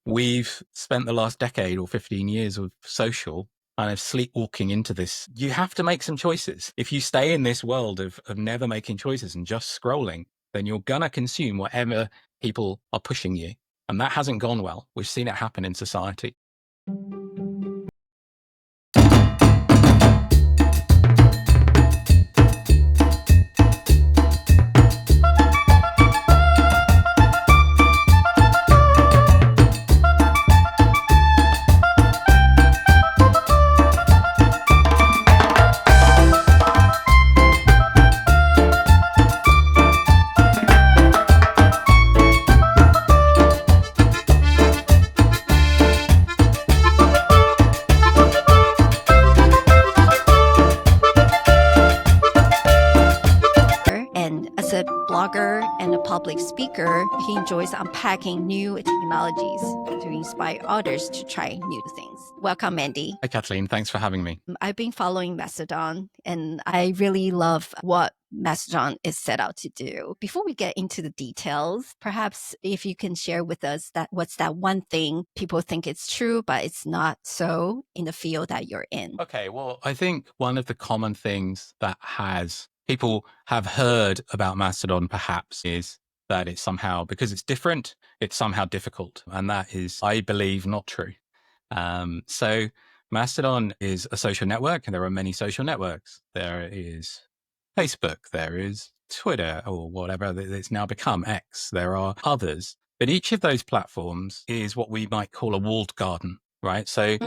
We've spent the last decade or 15 years of social kind of sleepwalking into this. You have to make some choices. If you stay in this world of never making choices and just scrolling, then you're going to consume whatever people are pushing you. And that hasn't gone well. We've seen it happen in society. And as a blogger and a public speaker, he enjoys unpacking new technologies to inspire others to try new things. Welcome, Andy. Hi, Kathleen. Thanks for having me. I've been following Mastodon, and I really love what Mastodon is set out to do. Before we get into the details, perhaps if you can share with us what's that one thing people think it's true, but it's not so in the field that you're in. Okay, well, I think one of the common things that people have heard about Mastodon perhaps is that it's somehow, because it's different, it's somehow difficult. And that is, I believe, not true. So Mastodon is a social network, and there are many social networks. There is Facebook, there is Twitter, or whatever it's now become, X. There are others. But each of those platforms is what we might call a walled garden, right? So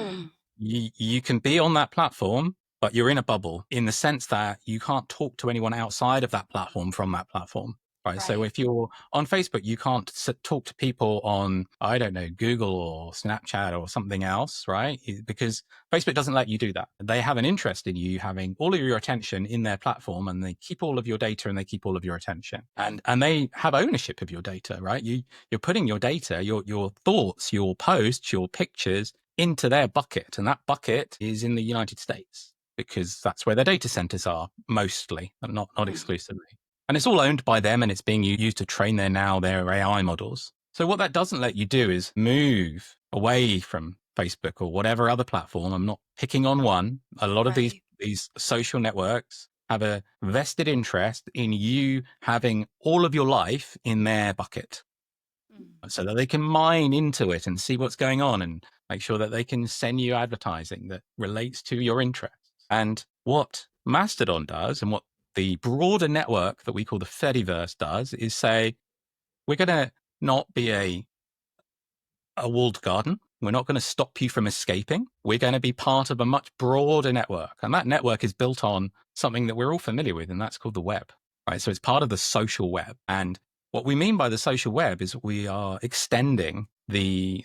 you can be on that platform, but you're in a bubble in the sense that you can't talk to anyone outside of that platform from that platform. Right. So if you're on Facebook, you can't talk to people on, I don't know, Google or Snapchat or something else, right? Because Facebook doesn't let you do that. They have an interest in you having all of your attention in their platform, and they keep all of your data and they keep all of your attention. And they have ownership of your data, right? You're putting your data, your thoughts, your posts, your pictures into their bucket. And that bucket is in the United States because that's where their data centers are mostly, and not exclusively. And it's all owned by them, and it's being used to train their AI models. So what that doesn't let you do is move away from Facebook or whatever other platform. I'm not picking on one. A lot of these social networks have a vested interest in you having all of your life in their bucket so that they can mine into it and see what's going on and make sure that they can send you advertising that relates to your interests. And what Mastodon does, and what the broader network that we call the Fediverse does, is say, we're going to not be a walled garden. We're not going to stop you from escaping. We're going to be part of a much broader network. And that network is built on something that we're all familiar with, and that's called the web, right? So it's part of the social web. And what we mean by the social web is we are extending the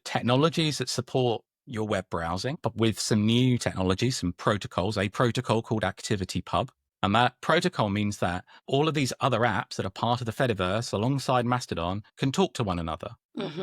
technologies that support your web browsing, but with some new technologies, some protocols, a protocol called ActivityPub. And that protocol means that all of these other apps that are part of the Fediverse alongside Mastodon can talk to one another.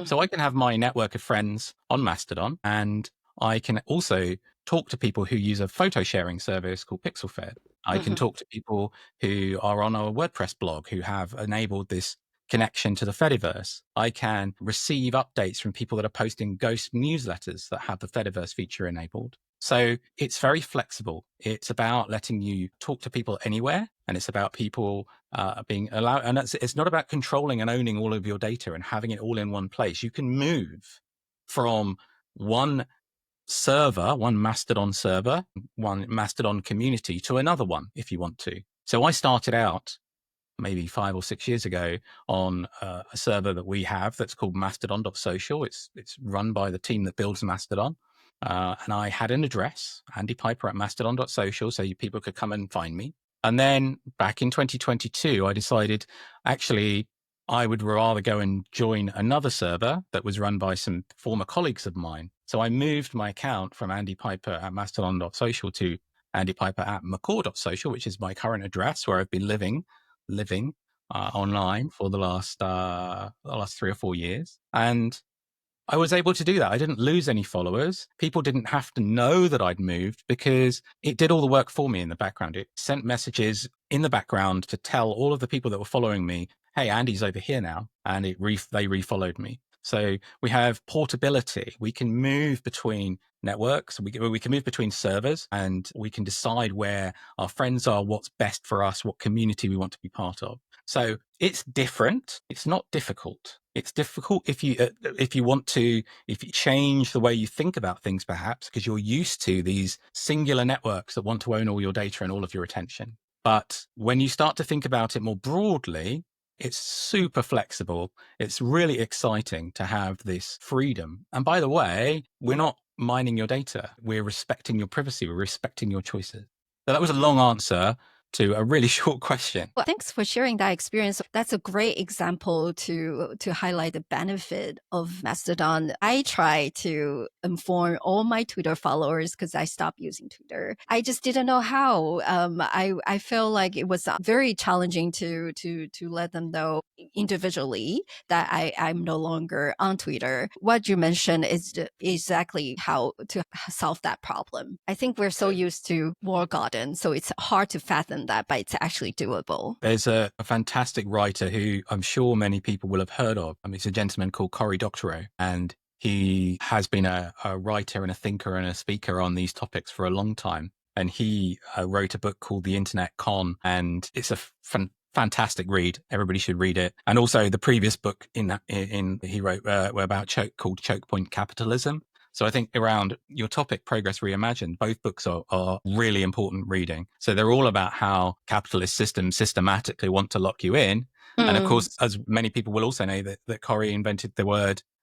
So I can have my network of friends on Mastodon, and I can also talk to people who use a photo sharing service called PixelFed. I can talk to people who are on a WordPress blog who have enabled this connection to the Fediverse. I can receive updates from people that are posting ghost newsletters that have the Fediverse feature enabled. So it's very flexible. It's about letting you talk to people anywhere, and it's about people being allowed. And it's not about controlling and owning all of your data and having it all in one place. You can move from one server, one Mastodon server, one Mastodon community to another one if you want to. So I started out maybe 5 or 6 years ago on a server that we have that's called mastodon.social. It's run by the team that builds Mastodon. And I had an address, Andy Piper at mastodon.social, so people could come and find me. And then back in 2022, I decided actually I would rather go and join another server that was run by some former colleagues of mine. So I moved my account from Andy Piper at mastodon.social to Andy Piper at macaw.social, which is my current address where I've been living online for the last 3 or 4 years. And I was able to do that. I didn't lose any followers. People didn't have to know that I'd moved because it did all the work for me in the background. It sent messages in the background to tell all of the people that were following me, hey, Andy's over here now. And they refollowed me. So we have portability. We can move between networks. We can move between servers, and we can decide where our friends are, what's best for us, what community we want to be part of. So it's different. It's not difficult. It's difficult if you change the way you think about things, perhaps, because you're used to these singular networks that want to own all your data and all of your attention. But when you start to think about it more broadly, it's super flexible. It's really exciting to have this freedom. And by the way, we're not mining your data. We're respecting your privacy. We're respecting your choices. So that was a long answer to a really short question. Well, thanks for sharing that experience. That's a great example to highlight the benefit of Mastodon. I try to inform all my Twitter followers because I stopped using Twitter. I just didn't know how. I feel like it was very challenging to let them know individually that I'm no longer on Twitter. What you mentioned is exactly how to solve that problem. I think we're so used to walled garden, so it's hard to fathom that, but it's actually doable. There's a fantastic writer who I'm sure many people will have heard of. It's a gentleman called Cory Doctorow, and he has been a writer and a thinker and a speaker on these topics for a long time. And he wrote a book called The Internet Con, and it's a fantastic read. Everybody should read it. And also the previous book he wrote about called Choke Point Capitalism. So I think around your topic, Progress Reimagined, both books are really important reading. So they're all about how capitalist systems systematically want to lock you in. And of course, as many people will also know, that Cory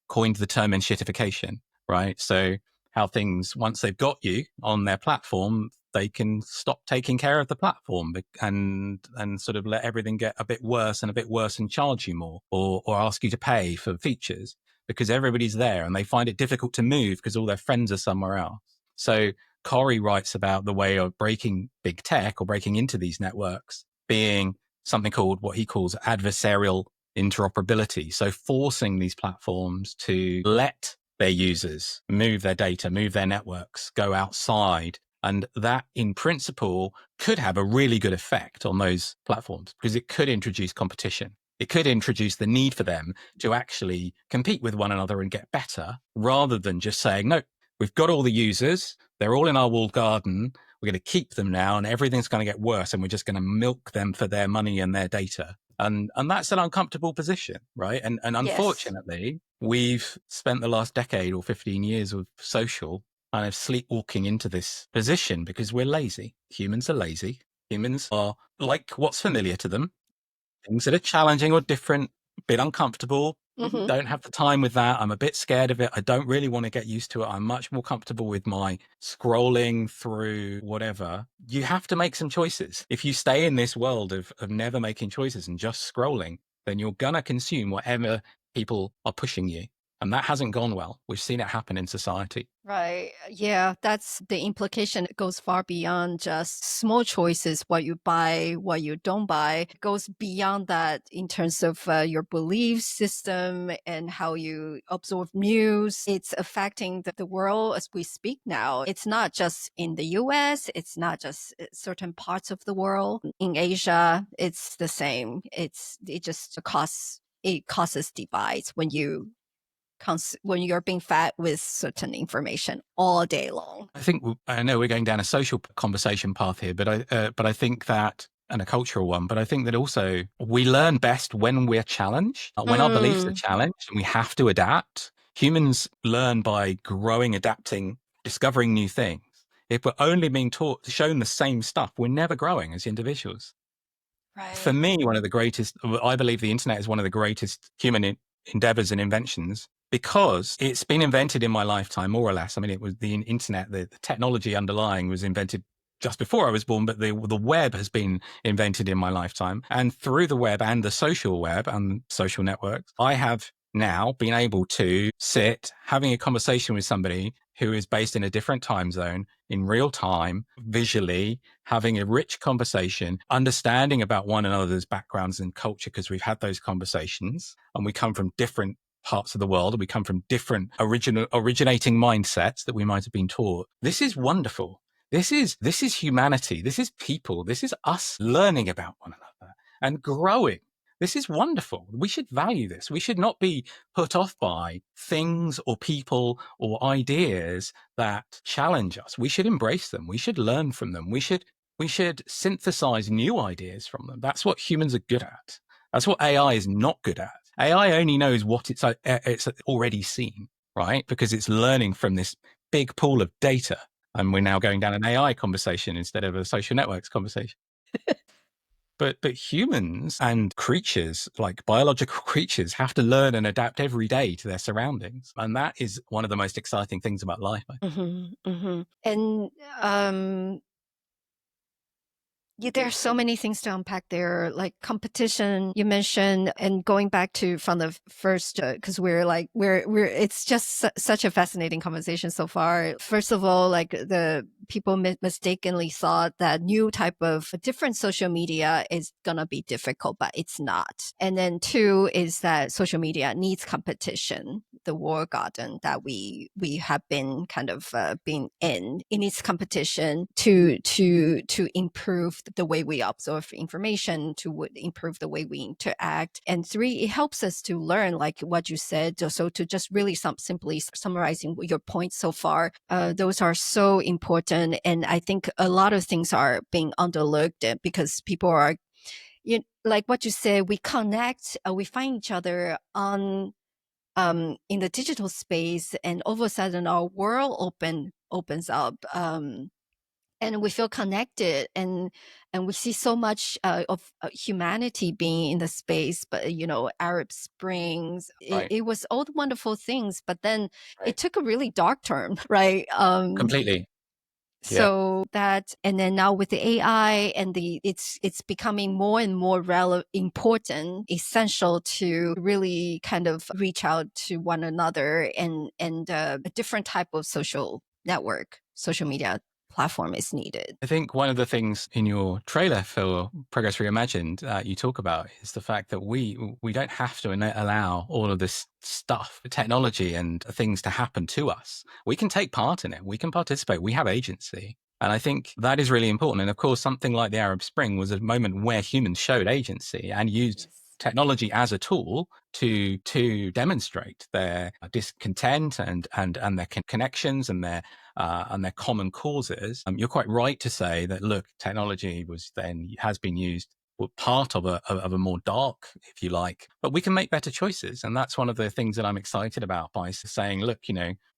coined the term enshittification, right? So how things, once they've got you on their platform, they can stop taking care of the platform and sort of let everything get a bit worse and charge you more or ask you to pay for features, because everybody's there and they find it difficult to move because all their friends are somewhere else. So Cory writes about the way of breaking big tech or breaking into these networks being something called what he calls adversarial interoperability. So forcing these platforms to let their users move their data, move their networks, go outside. And that, in principle, could have a really good effect on those platforms because it could introduce competition. It could introduce the need for them to actually compete with one another and get better, rather than just saying, no, we've got all the users. They're all in our walled garden. We're going to keep them now and everything's going to get worse. And we're just going to milk them for their money and their data. And that's an uncomfortable position, right? And unfortunately, we've spent the last decade or 15 years of social kind of sleepwalking into this position because we're lazy. Humans are lazy. Humans are like what's familiar to them. Things that are challenging or different, a bit uncomfortable. Don't have the time with that. I'm a bit scared of it. I don't really want to get used to it. I'm much more comfortable with my scrolling through whatever. You have to make some choices. If you stay in this world of never making choices and just scrolling, then you're going to consume whatever people are pushing you. And that hasn't gone well. We've seen it happen in society. Right. Yeah, that's the implication. It goes far beyond just small choices, what you buy, what you don't buy. It goes beyond that in terms of your belief system and how you absorb news. It's affecting the world as we speak now. It's not just in the US. It's not just certain parts of the world. In Asia, it's the same. It causes divides when you're being fed with certain information all day long. I know we're going down a social conversation path here, but I think that, and a cultural one, but I think that also we learn best when we're challenged, when our beliefs are challenged and we have to adapt. Humans learn by growing, adapting, discovering new things. If we're only being shown the same stuff, we're never growing as individuals. Right. For me, I believe the internet is one of the greatest human endeavors and inventions because it's been invented in my lifetime, more or less. I mean, it was the internet, the technology underlying was invented just before I was born, but the web has been invented in my lifetime. And through the web and the social web and social networks, I have now been able to sit having a conversation with somebody who is based in a different time zone in real time, visually, having a rich conversation, understanding about one another's backgrounds and culture, because we've had those conversations and we come from different parts of the world and we come from different originating mindsets that we might have been taught. This is wonderful. This is humanity. This is people. This is us learning about one another and growing. This is wonderful. We should value this. We should not be put off by things or people or ideas that challenge us. We should embrace them. We should learn from them. We should synthesize new ideas from them. That's what humans are good at. That's what AI is not good at. AI only knows what it's already seen, right? Because it's learning from this big pool of data. And we're now going down an AI conversation instead of a social networks conversation. But humans and creatures, like biological creatures, have to learn and adapt every day to their surroundings. And that is one of the most exciting things about life. And there are so many things to unpack there, like competition you mentioned, and going back to from the first, because it's just such a fascinating conversation so far. First of all, like the people mistakenly thought that new type of different social media is gonna be difficult, but it's not. And then two is that social media needs competition. The war garden that we have been kind of being in, it needs competition to improve the way we absorb information, to improve the way we interact. And three, it helps us to learn, like what you said. So to just really simply summarizing your points so far, those are so important. And I think a lot of things are being underlooked because people are, like what you said, we connect, we find each other on in the digital space, and all of a sudden our world opens up. And we feel connected, and we see so much of humanity being in the space. But Arab Springs, Right. it was all the wonderful things, but then Right. it took a really dark turn, right? Completely. Yeah. So that, and then now with the AI and it's becoming more and more important, essential to really kind of reach out to one another, and a different type of social media platform is needed. I think one of the things in your trailer for Progress Reimagined you talk about is the fact that we don't have to allow all of this stuff, technology and things to happen to us. We can take part in it. We can participate. We have agency. And I think that is really important. And of course, something like the Arab Spring was a moment where humans showed agency and used technology as a tool to demonstrate their discontent and their connections and their common causes. You're quite right to say that, look, technology has been used part of a more dark, if you like, but we can make better choices. And that's one of the things that I'm excited about, by saying, look,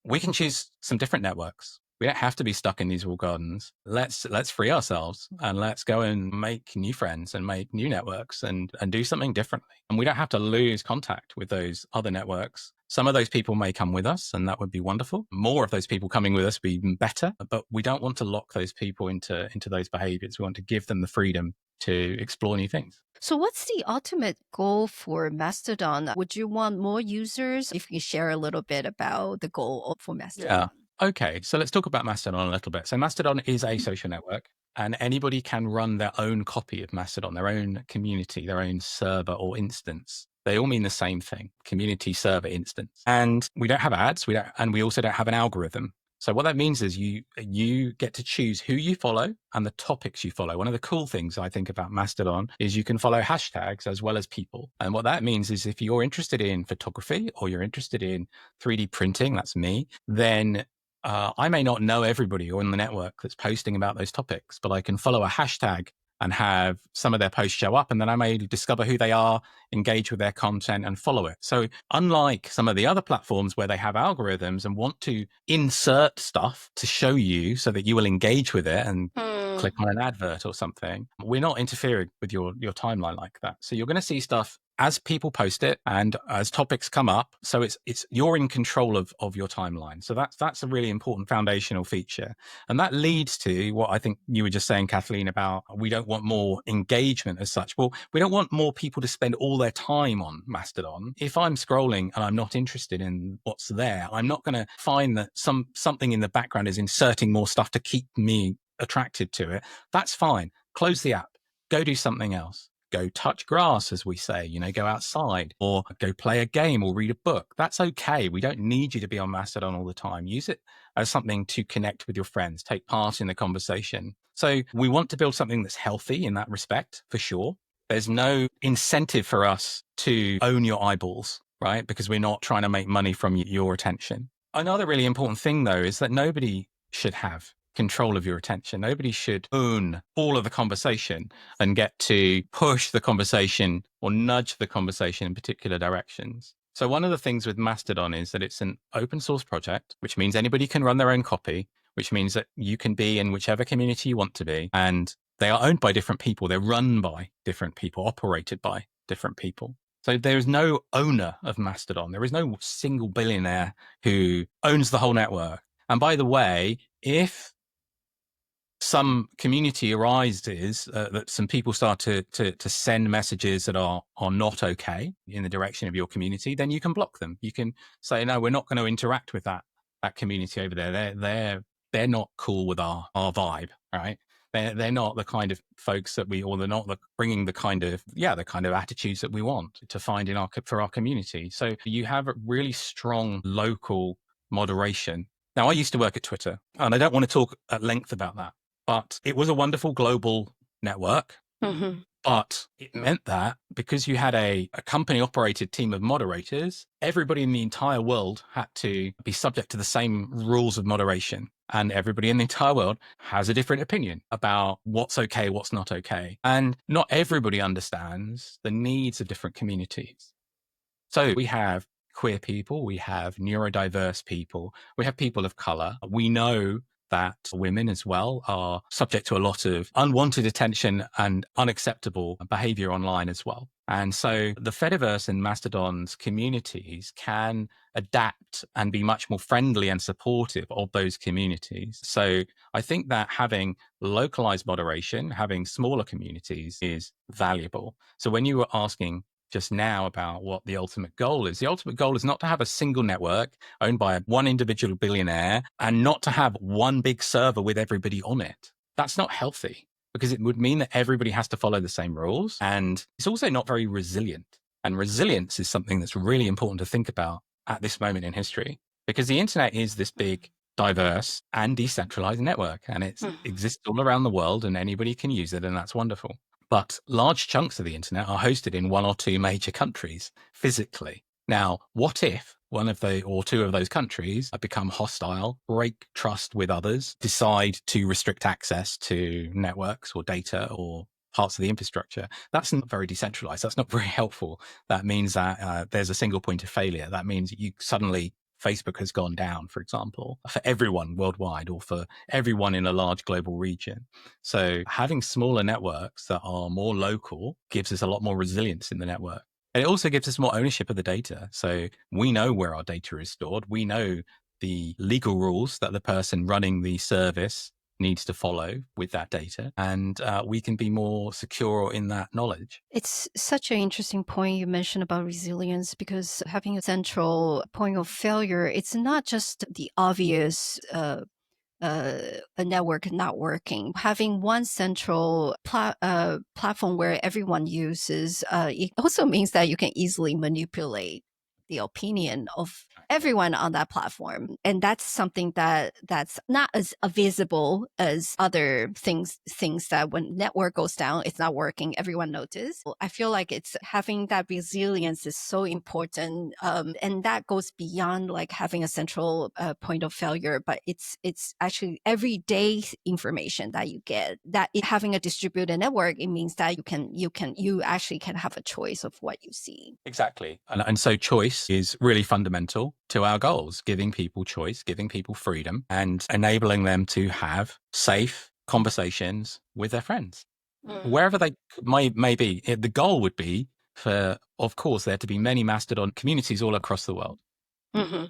we can choose some different networks. We don't have to be stuck in these walled gardens. Let's free ourselves and let's go and make new friends and make new networks and do something differently. And we don't have to lose contact with those other networks. Some of those people may come with us, and that would be wonderful. More of those people coming with us would be even better. But we don't want to lock those people into those behaviors. We want to give them the freedom to explore new things. So what's the ultimate goal for Mastodon? Would you want more users? If you share a little bit about the goal for Mastodon. Yeah. Okay, so let's talk about Mastodon a little bit. So Mastodon is a social network, and anybody can run their own copy of Mastodon, their own community, their own server or instance. They all mean the same thing: community, server, instance. And we don't have ads. And we also don't have an algorithm. So what that means is you get to choose who you follow and the topics you follow. One of the cool things I think about Mastodon is you can follow hashtags as well as people. And what that means is if you're interested in photography or you're interested in 3D printing, that's me, then I may not know everybody on the network that's posting about those topics, but I can follow a hashtag and have some of their posts show up, and then I may discover who they are, engage with their content and follow it. So unlike some of the other platforms where they have algorithms and want to insert stuff to show you so that you will engage with it and click on an advert or something, we're not interfering with your timeline like that. So you're going to see stuff as people post it and as topics come up. So it's you're in control of your timeline. So that's a really important foundational feature. And that leads to what I think you were just saying, Kathleen, about we don't want more engagement as such. Well, we don't want more people to spend all their time on Mastodon. If I'm scrolling and I'm not interested in what's there, I'm not going to find that something in the background is inserting more stuff to keep me attracted to it. That's fine. Close the app. Go do something else. Go touch grass, as we say, go outside or go play a game or read a book. That's okay. We don't need you to be on Mastodon all the time. Use it as something to connect with your friends, take part in the conversation. So we want to build something that's healthy in that respect, for sure. There's no incentive for us to own your eyeballs, right? Because we're not trying to make money from your attention. Another really important thing, though, is that nobody should have control of your attention. Nobody should own all of the conversation and get to push the conversation or nudge the conversation in particular directions. So one of the things with Mastodon is that it's an open source project, which means anybody can run their own copy, which means that you can be in whichever community you want to be. And they are owned by different people. They're run by different people, operated by different people. So there is no owner of Mastodon. There is no single billionaire who owns the whole network. And by the way, if some community arises that some people start to send messages that are not okay in the direction of your community, then you can block them. You can say, no, we're not going to interact with that community over there. They're not cool with our vibe, right? They're not the kind of folks that they're not bringing the kind of attitudes that we want to find for our community. So you have a really strong local moderation. Now, I used to work at Twitter, and I don't want to talk at length about that, but it was a wonderful global network. Mm-hmm. But it meant that because you had a company operated team of moderators, everybody in the entire world had to be subject to the same rules of moderation. And everybody in the entire world has a different opinion about what's okay, what's not okay. And not everybody understands the needs of different communities. So we have queer people, we have neurodiverse people, we have people of color. We know that women as well are subject to a lot of unwanted attention and unacceptable behavior online as well. And so the Fediverse and Mastodon's communities can adapt and be much more friendly and supportive of those communities. So I think that having localized moderation, having smaller communities is valuable. So when you were asking just now about what the ultimate goal is not to have a single network owned by one individual billionaire and not to have one big server with everybody on it. That's not healthy, because it would mean that everybody has to follow the same rules. And it's also not very resilient. And resilience is something that's really important to think about at this moment in history, because the internet is this big, diverse and decentralized network, and it exists all around the world and anybody can use it. And that's wonderful. But large chunks of the internet are hosted in one or two major countries physically. Now, what if one of or two of those countries become hostile, break trust with others, decide to restrict access to networks or data or parts of the infrastructure? That's not very decentralized. That's not very helpful. That means that there's a single point of failure. That means you suddenly Facebook has gone down, for example, for everyone worldwide or for everyone in a large global region. So having smaller networks that are more local gives us a lot more resilience in the network. And it also gives us more ownership of the data. So we know where our data is stored. We know the legal rules that the person running the service needs to follow with that data, and we can be more secure in that knowledge. It's such an interesting point you mentioned about resilience, because having a central point of failure, it's not just the obvious a network not working. Having one central platform where everyone uses, it also means that you can easily manipulate the opinion of everyone on that platform. And that's something that's not as visible as other things that when network goes down, it's not working, everyone notices. I feel like it's having that resilience is so important. And that goes beyond like having a central point of failure, but it's actually everyday information that you get. That having a distributed network, it means that you actually can have a choice of what you see. Exactly. And so choice is really fundamental to our goals, giving people choice, giving people freedom, and enabling them to have safe conversations with their friends, wherever they may be. The goal would be for, of course, there to be many Mastodon communities all across the world. Mm-hmm.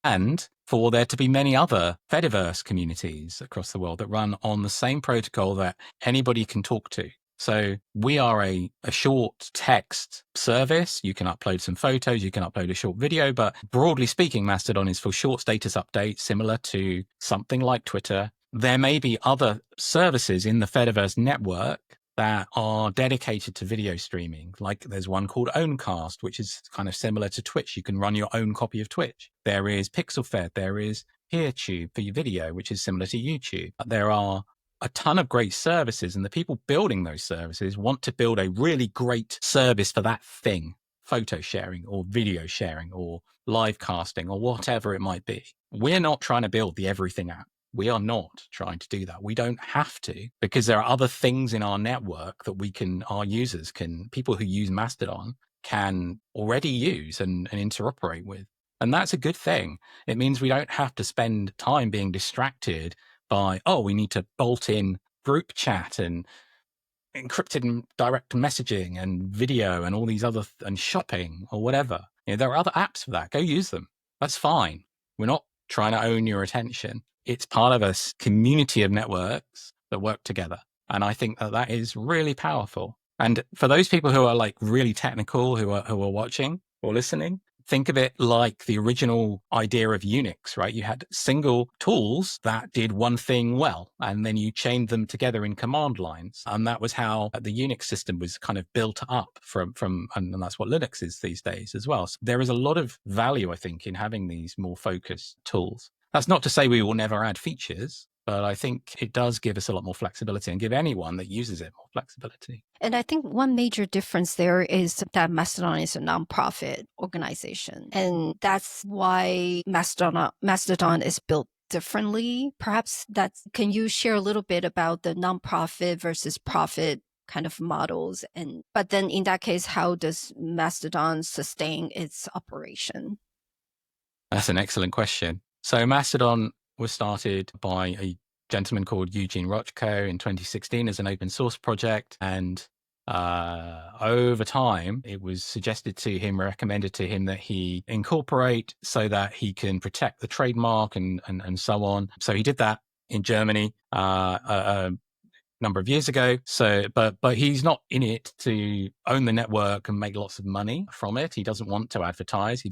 And for there to be many other Fediverse communities across the world that run on the same protocol that anybody can talk to. So we are a short text service. You can upload some photos, you can upload a short video, but broadly speaking, Mastodon is for short status updates, similar to something like Twitter. There may be other services in the Fediverse network that are dedicated to video streaming. Like there's one called Owncast, which is kind of similar to Twitch. You can run your own copy of Twitch. There is PixelFed. There is PeerTube for your video, which is similar to YouTube. There are a ton of great services, and the people building those services want to build a really great service for that thing, photo sharing or video sharing or live casting or whatever it might be. We're not trying to build the everything app. We are not trying to do that. We don't have to, because there are other things in our network that our users can, people who use Mastodon can already use and interoperate with. And that's a good thing. It means we don't have to spend time being distracted by, we need to bolt in group chat and encrypted and direct messaging and video and all these other and shopping or whatever. There are other apps for that. Go use them. That's fine. We're not trying to own your attention. It's part of a community of networks that work together. And I think that is really powerful. And for those people who are like really technical, who are watching or listening, think of it like the original idea of Unix, right? You had single tools that did one thing well, and then you chained them together in command lines. And that was how the Unix system was kind of built up and that's what Linux is these days as well. So there is a lot of value, I think, in having these more focused tools. That's not to say we will never add features, but I think it does give us a lot more flexibility and give anyone that uses it more flexibility. And I think one major difference there is that Mastodon is a nonprofit organization. And that's why Mastodon is built differently. Perhaps can you share a little bit about the nonprofit versus profit kind of models? But then in that case, how does Mastodon sustain its operation? That's an excellent question. So Mastodon was started by a gentleman called Eugene Rochko in 2016 as an open source project. And over time, it was recommended to him that he incorporate so that he can protect the trademark and so on. So he did that in Germany number of years ago. So, but he's not in it to own the network and make lots of money from it. He doesn't want to advertise. He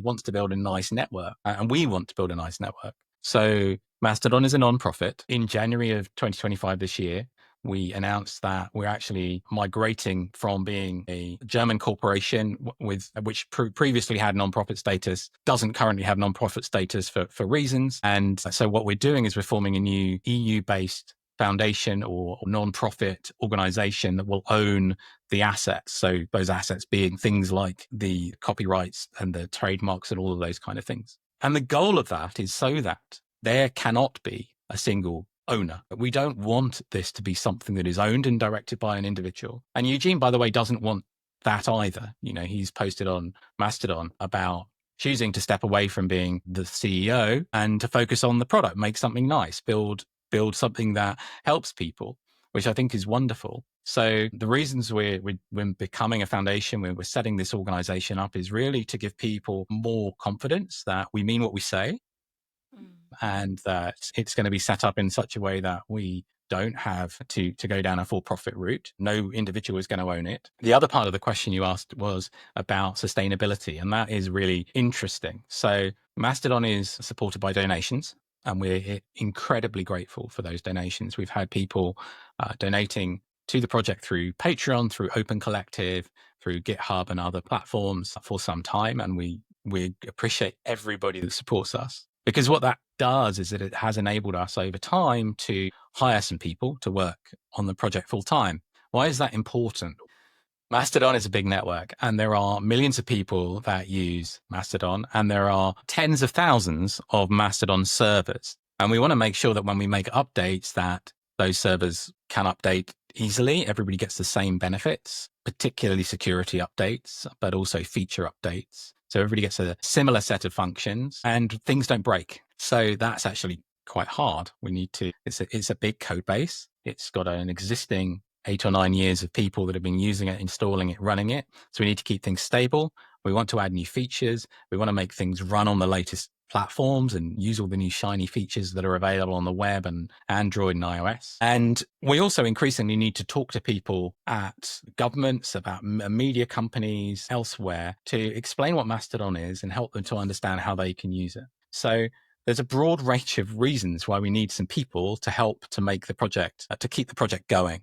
wants to build a nice network, and we want to build a nice network. So Mastodon is a non-profit. In January of 2025 this year, we announced that we're actually migrating from being a German corporation which previously had non-profit status, doesn't currently have non-profit status for reasons. And so what we're doing is we're forming a new EU-based foundation or non-profit organization that will own the assets. So those assets being things like the copyrights and the trademarks and all of those kind of things. And the goal of that is so that there cannot be a single owner. We don't want this to be something that is owned and directed by an individual. And Eugene, by the way, doesn't want that either. He's posted on Mastodon about choosing to step away from being the CEO and to focus on the product, make something nice, build something that helps people, which I think is wonderful. So the reasons we're becoming a foundation, we're setting this organization up, is really to give people more confidence that we mean what we say, and that it's going to be set up in such a way that we don't have to go down a for-profit route. No individual is going to own it. The other part of the question you asked was about sustainability, and that is really interesting. So Mastodon is supported by donations, and we're incredibly grateful for those donations. We've had people donating to the project through Patreon, through Open Collective, through GitHub and other platforms for some time. And we appreciate everybody that supports us, because what that does is that it has enabled us over time to hire some people to work on the project full time. Why is that important? Mastodon is a big network, and there are millions of people that use Mastodon, and there are tens of thousands of Mastodon servers. And we want to make sure that when we make updates, that those servers can update easily. Everybody gets the same benefits, particularly security updates, but also feature updates. So everybody gets a similar set of functions and things don't break. So that's actually quite hard. It's a big code base. It's got an existing 8 or 9 years of people that have been using it, installing it, running it. So we need to keep things stable. We want to add new features. We want to make things run on the latest platforms and use all the new shiny features that are available on the web and Android and iOS. And we also increasingly need to talk to people at governments, about media companies, elsewhere, to explain what Mastodon is and help them to understand how they can use it. So there's a broad range of reasons why we need some people to help to make the project, to keep the project going.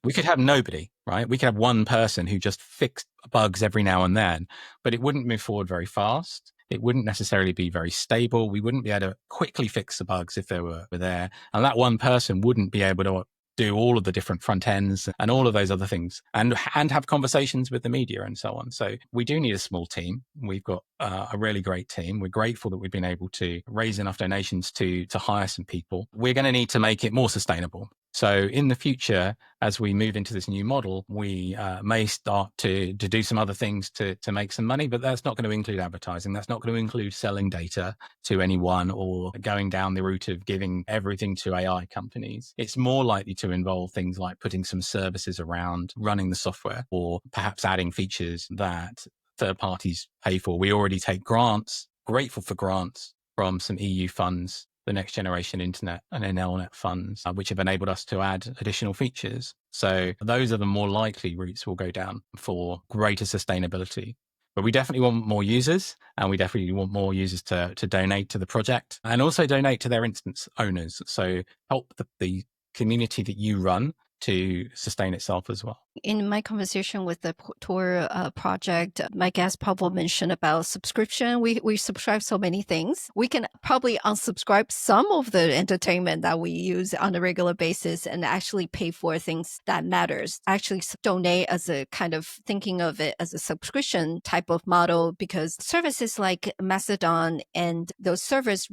We could have nobody, right? We could have one person who just fixed bugs every now and then, but it wouldn't move forward very fast. It wouldn't necessarily be very stable. We wouldn't be able to quickly fix the bugs if they were there. And that one person wouldn't be able to do all of the different front ends and all of those other things and have conversations with the media and so on. So we do need a small team. We've got a really great team. We're grateful that we've been able to raise enough donations to hire some people. We're going to need to make it more sustainable. So in the future, as we move into this new model, we may start to do some other things to make some money, but that's not going to include advertising. That's not going to include selling data to anyone or going down the route of giving everything to AI companies. It's more likely to involve things like putting some services around running the software or perhaps adding features that third parties pay for. We already take grants, grateful for grants from some EU funds, the Next Generation Internet and NLNet funds, which have enabled us to add additional features. So those are the more likely routes we'll go down for greater sustainability. But we definitely want more users, and we definitely want more users to donate to the project and also donate to their instance owners. So help the community that you run to sustain itself as well. In my conversation with the Tor project, my guest Pablo mentioned about subscription. We subscribe so many things. We can probably unsubscribe some of the entertainment that we use on a regular basis and actually pay for things that matters. Actually donate as a kind of thinking of it as a subscription type of model, because services like Mastodon and those servers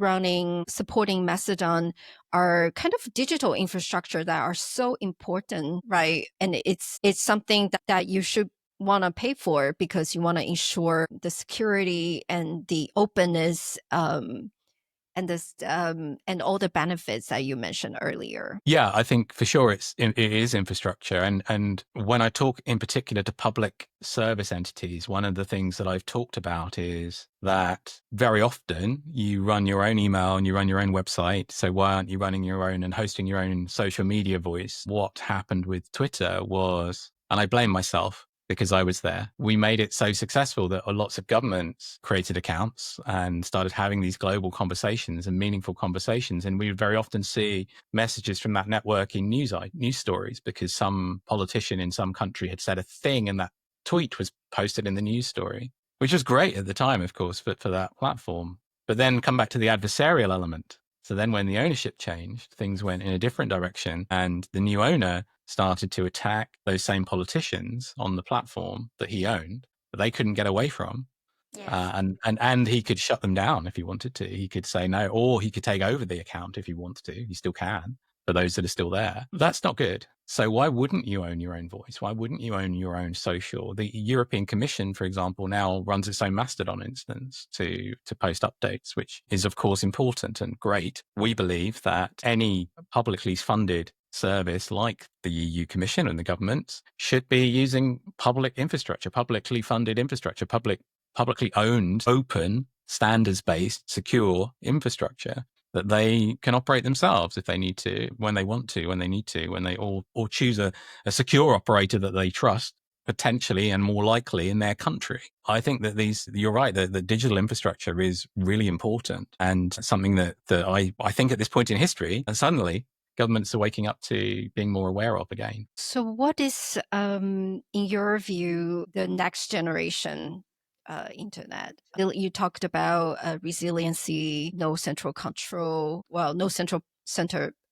supporting Mastodon are kind of digital infrastructure that are so important, right? And it's something that you should want to pay for because you want to ensure the security and the openness and all the benefits that you mentioned earlier. Yeah, I think for sure it is infrastructure. And when I talk in particular to public service entities, one of the things that I've talked about is that very often you run your own email and you run your own website. So why aren't you running your own and hosting your own social media voice? What happened with Twitter was, and I blame myself, because I was there. We made it so successful that lots of governments created accounts and started having these global conversations and meaningful conversations. And we would very often see messages from that network in news stories because some politician in some country had said a thing and that tweet was posted in the news story, which was great at the time, of course, for that platform. But then come back to the adversarial element. So then when the ownership changed, things went in a different direction and the new owner started to attack those same politicians on the platform that he owned, that they couldn't get away from. Yes. And he could shut them down if he wanted to. He could say no, or he could take over the account if he wanted to. He still can for those that are still there. That's not good. So why wouldn't you own your own voice? Why wouldn't you own your own social? The European Commission, for example, now runs its own Mastodon instance to post updates, which is of course important and great. We believe that any publicly funded service like the EU Commission and the government should be using public infrastructure, publicly funded infrastructure, publicly owned, open, standards-based, secure infrastructure that they can operate themselves if they need to, when they want to, when they need to, when they or choose a secure operator that they trust, potentially and more likely in their country. I think that you're right, the digital infrastructure is really important and something that I think at this point in history, and suddenly governments are waking up to being more aware of again. So what is, in your view, the next generation internet? You talked about resiliency, no central control, well, no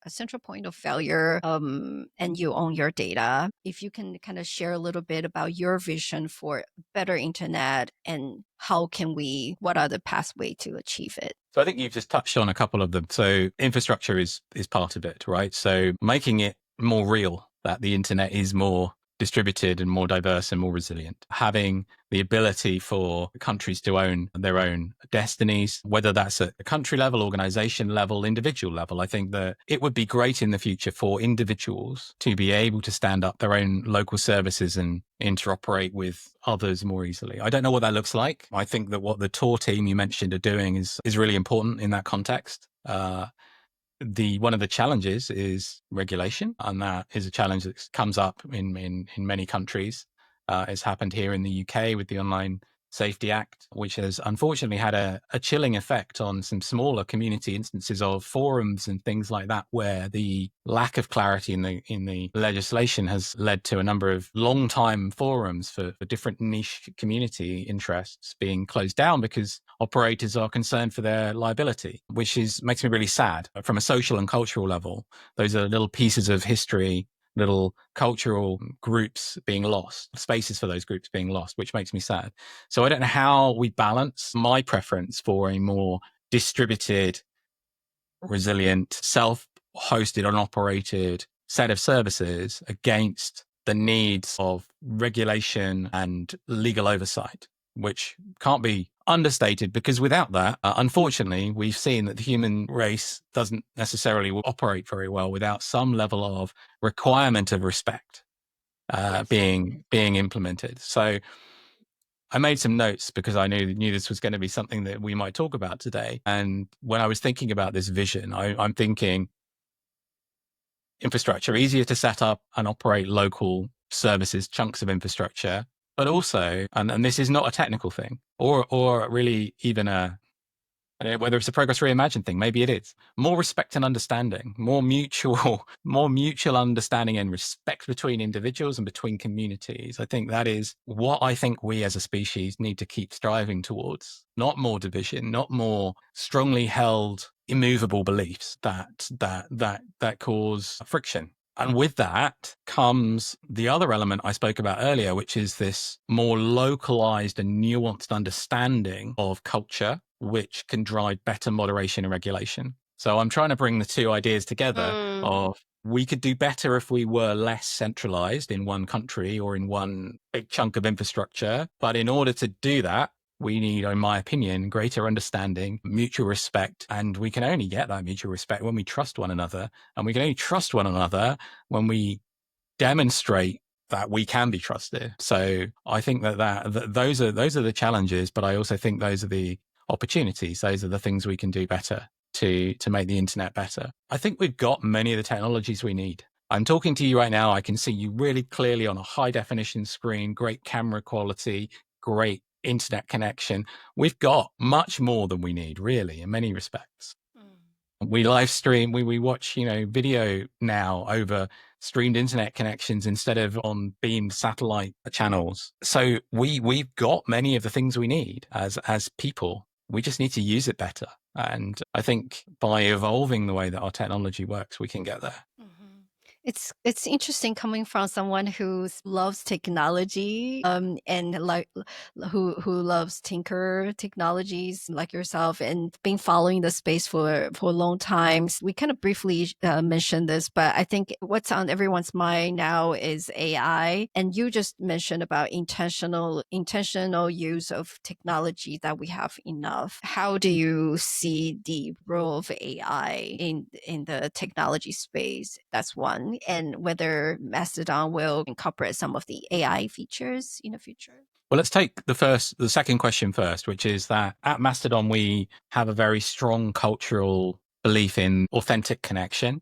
a central point of failure, and you own your data. If you can kind of share a little bit about your vision for better internet and what are the pathway to achieve it? So I think you've just touched on a couple of them. So infrastructure is part of it, right? So making it more real that the internet is more distributed and more diverse and more resilient. Having the ability for countries to own their own destinies, whether that's at a country level, organization level, individual level. I think that it would be great in the future for individuals to be able to stand up their own local services and interoperate with others more easily. I don't know what that looks like. I think that what the Tor team you mentioned are doing is really important in that context. One of the challenges is regulation, and that is a challenge that comes up in many countries. It's happened here in the UK with the Online Safety Act, which has unfortunately had a chilling effect on some smaller community instances of forums and things like that, where the lack of clarity in the legislation has led to a number of long-time forums for different niche community interests being closed down because operators are concerned for their liability, which makes me really sad. From a social and cultural level, those are little pieces of history, little cultural groups being lost, spaces for those groups being lost, which makes me sad. So I don't know how we balance my preference for a more distributed, resilient, self-hosted and operated set of services against the needs of regulation and legal oversight, which can't be understated, because without that, unfortunately, we've seen that the human race doesn't necessarily operate very well without some level of requirement of respect being implemented. So I made some notes because I knew this was going to be something that we might talk about today. And when I was thinking about this vision, I'm thinking infrastructure, easier to set up and operate local services, chunks of infrastructure, but also, and this is not a technical thing or really even whether it's a Progress Reimagined thing, maybe it is. More respect and understanding, more mutual understanding and respect between individuals and between communities. I think that is what I think we as a species need to keep striving towards. Not more division, not more strongly held, immovable beliefs that cause friction. And with that comes the other element I spoke about earlier, which is this more localized and nuanced understanding of culture, which can drive better moderation and regulation. So I'm trying to bring the two ideas together of we could do better if we were less centralized in one country or in one big chunk of infrastructure. But in order to do that, we need, in my opinion, greater understanding, mutual respect. And we can only get that mutual respect when we trust one another. And we can only trust one another when we demonstrate that we can be trusted. So I think that those are the challenges, but I also think those are the opportunities. Those are the things we can do better to make the internet better. I think we've got many of the technologies we need. I'm talking to you right now. I can see you really clearly on a high definition screen, great camera quality, great internet connection. We've got much more than we need, really, in many respects. We live stream, we watch, video now over streamed internet connections instead of on beamed satellite channels. So we've got many of the things we need as people. We just need to use it better. And I think by evolving the way that our technology works, we can get there. It's interesting coming from someone who loves technology, and like who loves tinker technologies like yourself, and been following the space for a long time. We kind of briefly mentioned this, but I think what's on everyone's mind now is AI. And you just mentioned about intentional use of technology, that we have enough. How do you see the role of AI in the technology space? That's one. And whether Mastodon will incorporate some of the AI features in the future. Well, let's take the second question first, which is that at Mastodon, we have a very strong cultural belief in authentic connection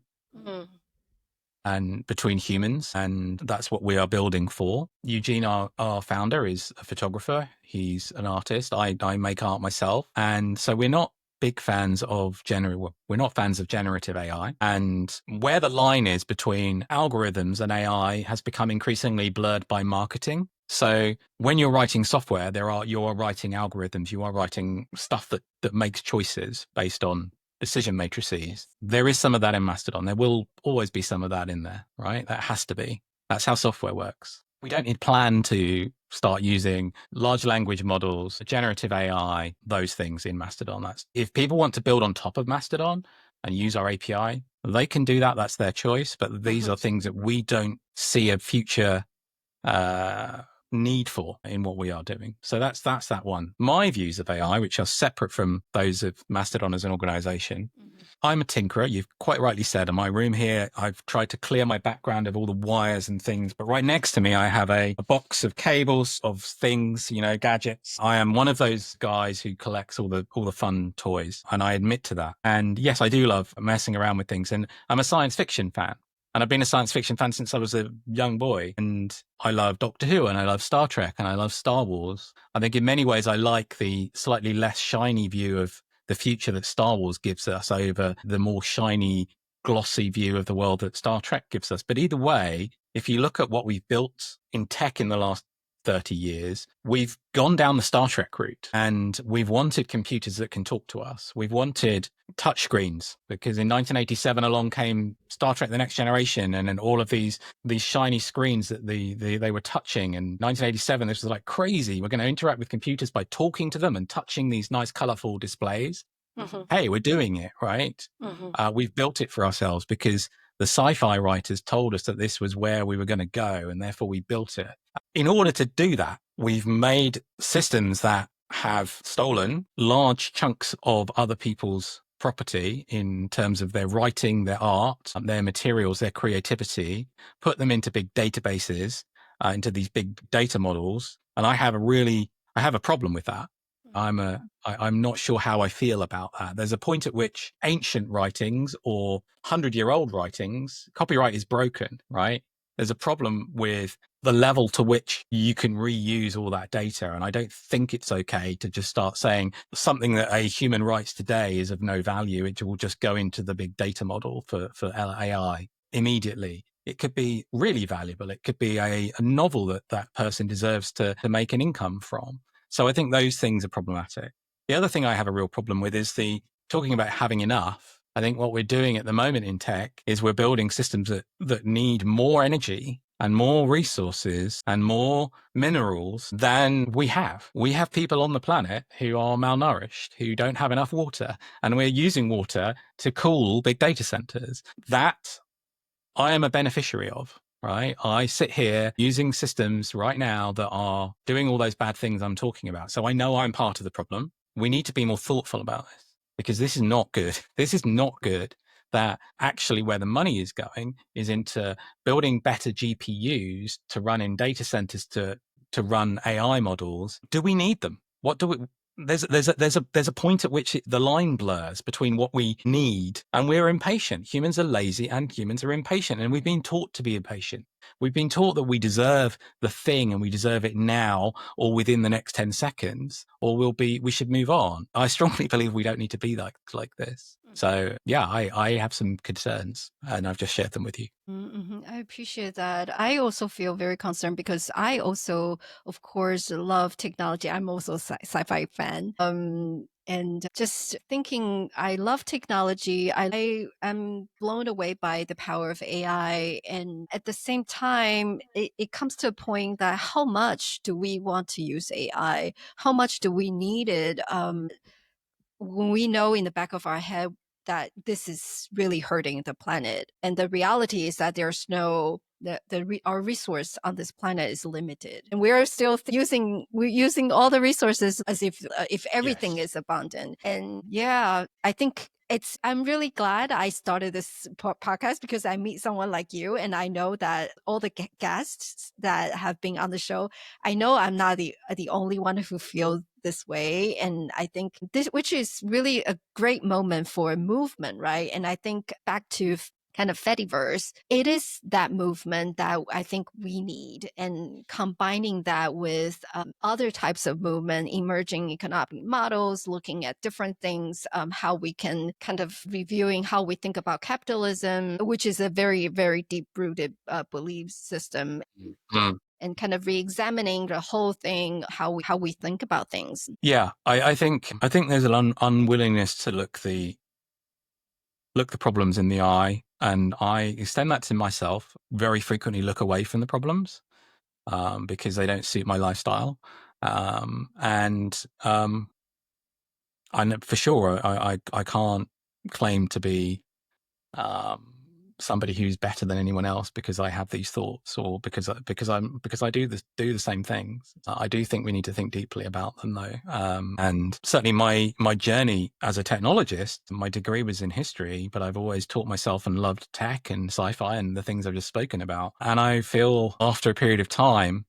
and between humans. And that's what we are building for. Eugene, our founder, is a photographer. He's an artist. I make art myself. And so we're not big fans of we're not fans of generative AI. And where the line is between algorithms and AI has become increasingly blurred by marketing. So when you're writing software, you are writing algorithms, you are writing stuff that makes choices based on decision matrices. There is some of that in Mastodon. There will always be some of that in there, right? That has to be. That's how software works. We don't plan to start using large language models, generative AI, those things in Mastodon. If people want to build on top of Mastodon and use our API, they can do that. That's their choice. But these are things that we don't see a future need for in what we are doing. So that's that one. My views of AI, which are separate from those of Mastodon as an organization. I'm a tinkerer. You've quite rightly said. In my room here, I've tried to clear my background of all the wires and things. But right next to me, I have a box of cables, of things, gadgets. I am one of those guys who collects all the fun toys, and I admit to that. And yes, I do love messing around with things. And I'm a science fiction fan. And I've been a science fiction fan since I was a young boy. And I love Doctor Who, and I love Star Trek, and I love Star Wars. I think in many ways, I like the slightly less shiny view of the future that Star Wars gives us over the more shiny, glossy view of the world that Star Trek gives us. But either way, if you look at what we've built in tech in the last 30 years, we've gone down the Star Trek route, and we've wanted computers that can talk to us. We've wanted touchscreens, because in 1987 along came Star Trek: The Next Generation, and then all of these shiny screens that they were touching. In 1987, this was like crazy. We're going to interact with computers by talking to them and touching these nice, colorful displays. Mm-hmm. Hey, we're doing it, right? Mm-hmm. We've built it for ourselves because the sci-fi writers told us that this was where we were going to go, and therefore we built it. In order to do that, we've made systems that have stolen large chunks of other people's property in terms of their writing, their art, their materials, their creativity, put them into big databases, into these big data models. And I have a problem with that. I'm not sure how I feel about that. There's a point at which ancient writings or 100-year-old writings, copyright is broken, right? There's a problem with the level to which you can reuse all that data. And I don't think it's okay to just start saying something that a human writes today is of no value. It will just go into the big data model for AI immediately. It could be really valuable. It could be a novel that person deserves to make an income from. So I think those things are problematic. The other thing I have a real problem with is talking about having enough. I think what we're doing at the moment in tech is we're building systems that need more energy and more resources and more minerals than we have. We have people on the planet who are malnourished, who don't have enough water, and we're using water to cool big data centers. That I am a beneficiary of. Right. I sit here using systems right now that are doing all those bad things I'm talking about. So I know I'm part of the problem. We need to be more thoughtful about this, because this is not good. This is not good. That actually where the money is going is into building better GPUs to run in data centers to run AI models. Do we need them? What do we? There's a point at which the line blurs between what we need, and we're impatient. Humans are lazy and humans are impatient, and we've been taught to be impatient. We've been taught that we deserve the thing and we deserve it now or within the next 10 seconds, or we should move on. I strongly believe we don't need to be like this. So yeah, I have some concerns, and I've just shared them with you. Mm-hmm. I appreciate that. I also feel very concerned because I also, of course, love technology. I'm also a sci-fi fan. And just thinking, I love technology. I am blown away by the power of AI. And at the same time, it comes to a point that how much do we want to use AI? How much do we need it? When we know in the back of our head that this is really hurting the planet, and the reality is that there's no our resource on this planet is limited, and we're still we're using all the resources as if everything is abundant. And yeah, I think I'm really glad I started this podcast because I meet someone like you, and I know that all the guests that have been on the show, I know I'm not the only one who feels this way. And I think this, which is really a great moment for a movement, right? And I think back to kind of Fediverse, it is that movement that I think we need, and combining that with other types of movement, emerging economic models, looking at different things, how we can kind of reviewing how we think about capitalism, which is a very, very deep-rooted belief system. Mm. And kind of re-examining the whole thing, how we think about things. Yeah, I think there's an unwillingness to look the problems in the eye, and I extend that to myself. Very frequently look away from the problems because they don't suit my lifestyle, and I know for sure I can't claim to be somebody who's better than anyone else because I have these thoughts, or because I do the same things. I do think we need to think deeply about them, though. And certainly my journey as a technologist, my degree was in history, but I've always taught myself and loved tech and sci-fi and the things I've just spoken about. And I feel after a period of time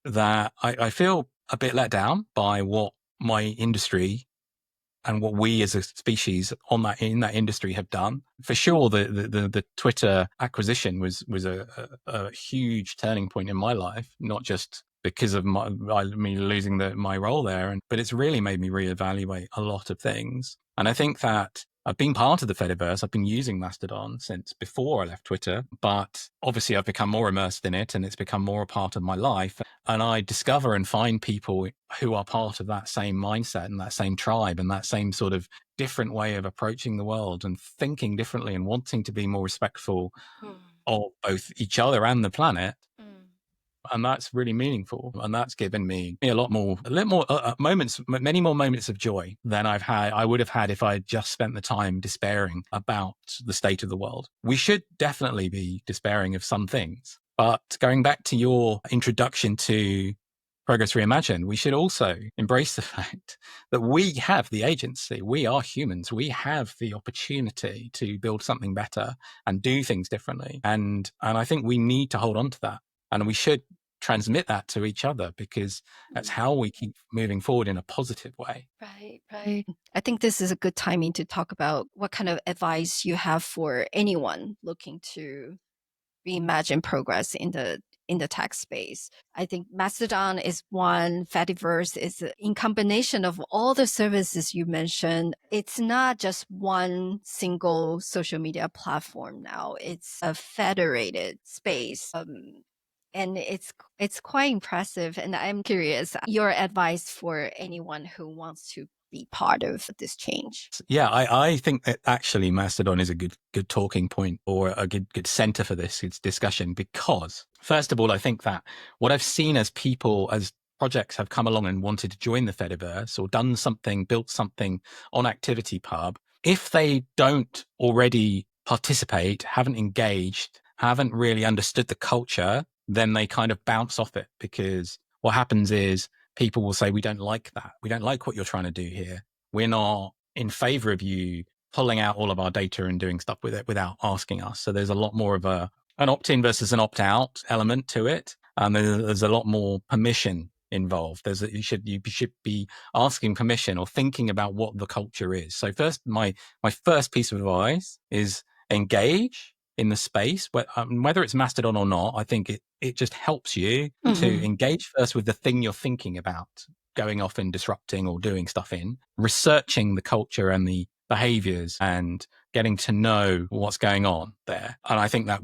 that I feel a bit let down by what my industry and what we as a species in that industry have done. For sure, the Twitter acquisition was a huge turning point in my life, not just because of me losing my role there, but it's really made me reevaluate a lot of things. And I think that I've been part of the Fediverse. I've been using Mastodon since before I left Twitter, but obviously I've become more immersed in it and it's become more a part of my life. And I discover and find people who are part of that same mindset and that same tribe and that same sort of different way of approaching the world and thinking differently and wanting to be more respectful of both each other and the planet. And that's really meaningful. And that's given me a little more moments, many more moments of joy than I would have had if I had just spent the time despairing about the state of the world. We should definitely be despairing of some things. But going back to your introduction to Progress Reimagined, we should also embrace the fact that we have the agency. We are humans. We have the opportunity to build something better and do things differently. And I think we need to hold on to that. And we should transmit that to each other because that's how we keep moving forward in a positive way. Right, right. I think this is a good timing to talk about what kind of advice you have for anyone looking to reimagine progress in the tech space. I think Mastodon is one, Fediverse is in combination of all the services you mentioned. It's not just one single social media platform now. It's a federated space. And it's quite impressive. And I'm curious, your advice for anyone who wants to be part of this change. Yeah, I think that actually Mastodon is a good talking point or a good center for this discussion because, first of all, I think that what I've seen as projects have come along and wanted to join the Fediverse or done something, built something on ActivityPub, if they don't already participate, haven't engaged, haven't really understood the culture, then they kind of bounce off it because what happens is people will say, we don't like that. We don't like what you're trying to do here. We're not in favor of you pulling out all of our data and doing stuff with it without asking us. So there's a lot more of an opt-in versus an opt-out element to it. And there's a lot more permission involved. You should be asking permission or thinking about what the culture is. So first, my first piece of advice is engage in the space, whether it's Mastodon or not. I think it just helps you to engage first with the thing you're thinking about, going off and disrupting or doing stuff in, researching the culture and the behaviors and getting to know what's going on there. And I think that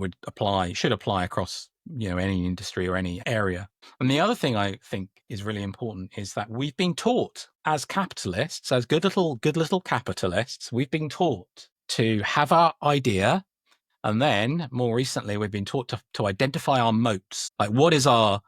should apply across, any industry or any area. And the other thing I think is really important is that we've been taught as capitalists, as good little capitalists, we've been taught to have our idea. And then more recently, we've been taught to identify our moats. Like what is our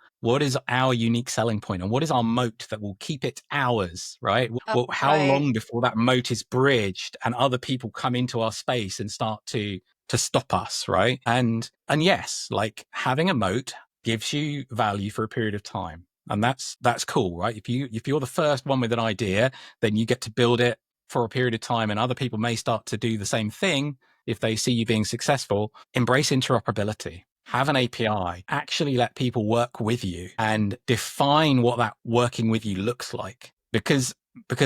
unique selling point and what is our moat that will keep it ours, right? How long before that moat is bridged and other people come into our space and start to stop us, right? And yes, like having a moat gives you value for a period of time. And that's cool, right? If you're the first one with an idea, then you get to build it for a period of time and other people may start to do the same thing. If they see you being successful, embrace interoperability, have an API, actually let people work with you and define what that working with you looks like. Because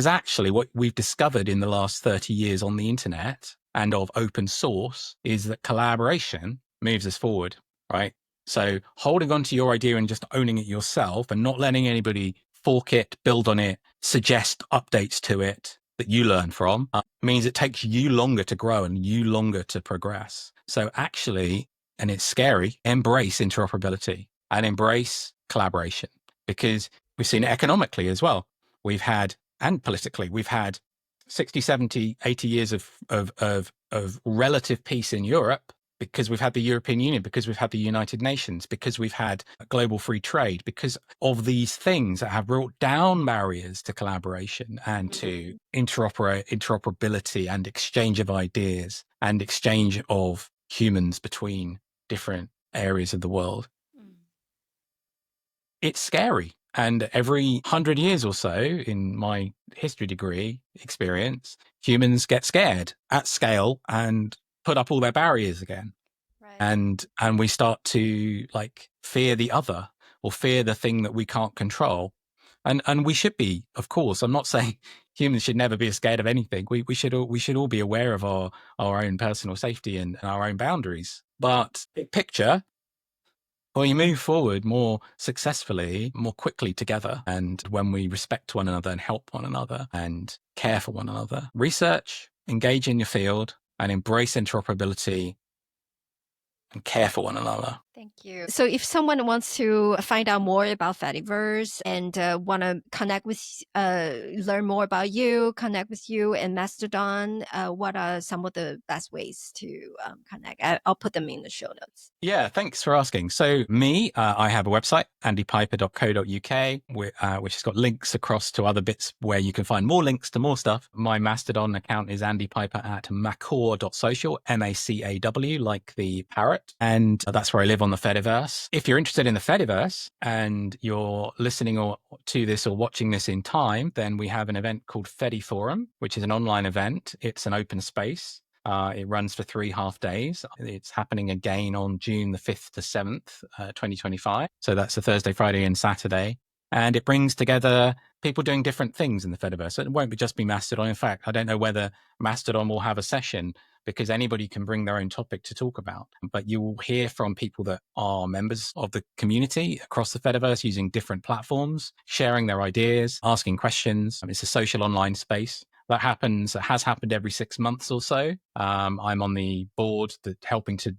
actually what we've discovered in the last 30 years on the internet and of open source is that collaboration moves us forward, right? So holding on to your idea and just owning it yourself and not letting anybody fork it, build on it, suggest updates to it that you learn from means it takes you longer to grow and you longer to progress. So actually, and it's scary, embrace interoperability and embrace collaboration because we've seen it economically as well. And politically, we've had 60, 70, 80 years of relative peace in Europe because we've had the European Union, because we've had the United Nations, because we've had global free trade, because of these things that have brought down barriers to collaboration and to interoperability and exchange of ideas and exchange of humans between different areas of the world. It's scary. And every 100 years or so, in my history degree experience, humans get scared at scale and put up all their barriers again. Right. And we start to fear the other or fear the thing that we can't control. And we should be, of course, I'm not saying humans should never be scared of anything. We should all be aware of our own personal safety and our own boundaries. But big picture, well, you move forward more successfully, more quickly together. And when we respect one another and help one another and care for one another, research, engage in your field and embrace interoperability and care for one another. Thank you. So if someone wants to find out more about Fediverse and want to connect with, learn more about you, connect with you and Mastodon, what are some of the best ways to connect? I'll put them in the show notes. Yeah, thanks for asking. So I have a website, andypiper.co.uk, which has got links across to other bits where you can find more links to more stuff. My Mastodon account is andypiper@macaw.social, MACAW, like the parrot. And that's where I live on the Fediverse. If you're interested in the Fediverse and you're listening to this or watching this in time, then we have an event called Fediforum, which is an online event. It's an open space. It runs for 3 half days. It's happening again on June the 5th to 7th, 2025. So that's a Thursday, Friday, and Saturday. And it brings together people doing different things in the Fediverse. So it won't just be Mastodon. In fact, I don't know whether Mastodon will have a session because anybody can bring their own topic to talk about. But you will hear from people that are members of the community across the Fediverse using different platforms, sharing their ideas, asking questions. It's a social online space. That has happened every 6 months or so. I'm on the board helping to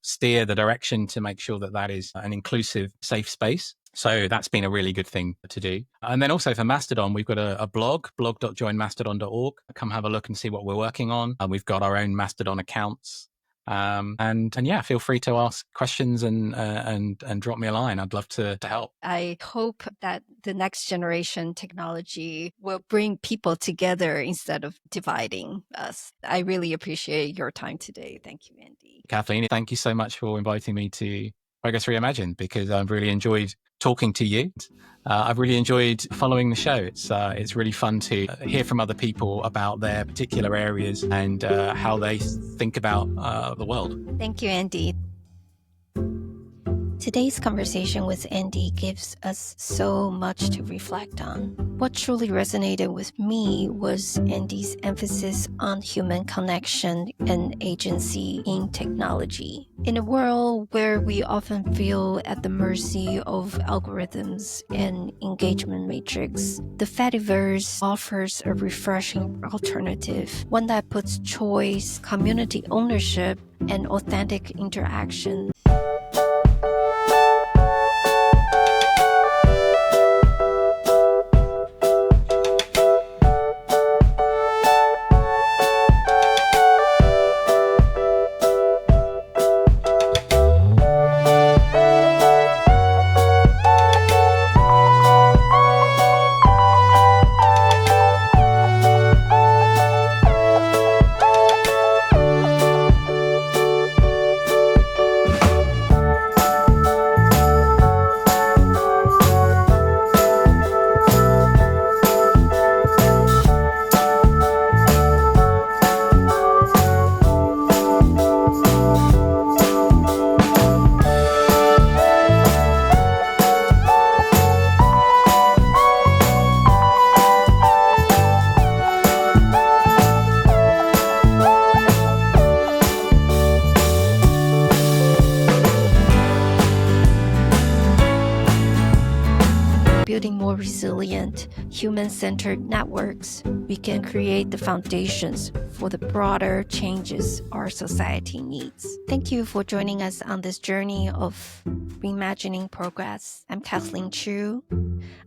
steer the direction to make sure that is an inclusive, safe space. So that's been a really good thing to do. And then also for Mastodon, we've got a blog.joinmastodon.org. Come have a look and see what we're working on. And we've got our own Mastodon accounts. And yeah, feel free to ask questions and drop me a line. I'd love to help. I hope that the next generation technology will bring people together instead of dividing us. I really appreciate your time today. Thank you, Andy. Kathleen, thank you so much for inviting me to Progress Reimagined, because I've really enjoyed talking to you. I've really enjoyed following the show. It's really fun to hear from other people about their particular areas and how they think about the world. Thank you, Andy. Today's conversation with Andy gives us so much to reflect on. What truly resonated with me was Andy's emphasis on human connection and agency in technology. In a world where we often feel at the mercy of algorithms and engagement matrix, the Fediverse offers a refreshing alternative, one that puts choice, community ownership, and authentic interaction building more resilient, human-centered networks, we can create the foundations for the broader changes our society needs. Thank you for joining us on this journey of reimagining progress. I'm Kathleen Chu,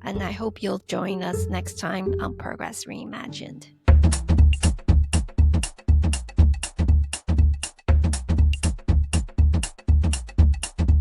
and I hope you'll join us next time on Progress Reimagined.